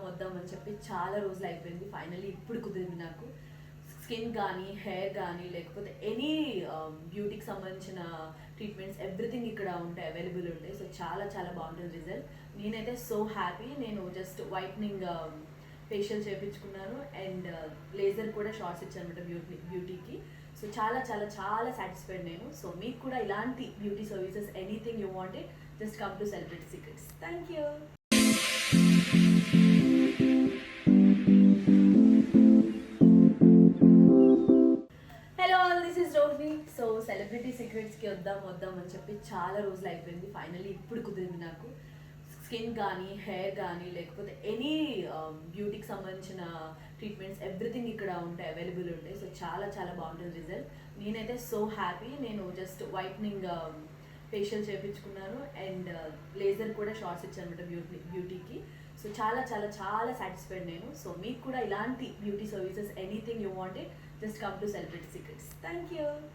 వద్దాం అని చెప్పి చాలా రోజులు అయిపోయింది. ఫైనల్లీ ఇప్పుడు కుదిరింది నాకు. స్కిన్ కానీ హెయిర్ కానీ లేకపోతే ఎనీ బ్యూటీకి సంబంధించిన ట్రీట్మెంట్స్ ఎవ్రీథింగ్ ఇక్కడ ఉంటాయి, అవైలబుల్ ఉంటాయి. సో చాలా చాలా బాగుంటుంది రిజల్ట్. నేనైతే సో హ్యాపీ. నేను జస్ట్ వైట్నింగ్ ఫేషియల్ చేయించుకున్నాను అండ్ లేజర్ కూడా షార్ట్స్ ఇచ్చాను అనమాట బ్యూటీకి. సో చాలా చాలా చాలా సాటిస్ఫైడ్ నేను. సో మీకు కూడా ఇలాంటి beauty services anything you wanted, just come to celebrity secrets. Thank you. Hello all, this is Rohini. So celebrity సీక్రెట్స్కి వద్దాం అని చెప్పి చాలా రోజులు అయిపోయింది. ఫైనల్లీ ఇప్పుడు కుదిరింది నాకు. స్కిన్ కానీ హెయిర్ కానీ లేకపోతే ఎనీ బ్యూటీకి సంబంధించిన ట్రీట్మెంట్స్ ఎవ్రీథింగ్ ఇక్కడ ఉంటాయి, అవైలబుల్ ఉంటాయి. సో చాలా చాలా బాగుంటుంది రిజల్ట్. నేనైతే సో హ్యాపీ. నేను జస్ట్ వైట్నింగ్ ఫేషియల్ చేయించుకున్నాను అండ్ లేజర్ కూడా షార్ట్స్ ఇచ్చాను అనమాట బ్యూటీకి. సో చాలా చాలా చాలా సాటిస్ఫైడ్ నేను. సో మీకు కూడా ఇలాంటి beauty services anything you wanted, just come to celebrity secrets. Thank you.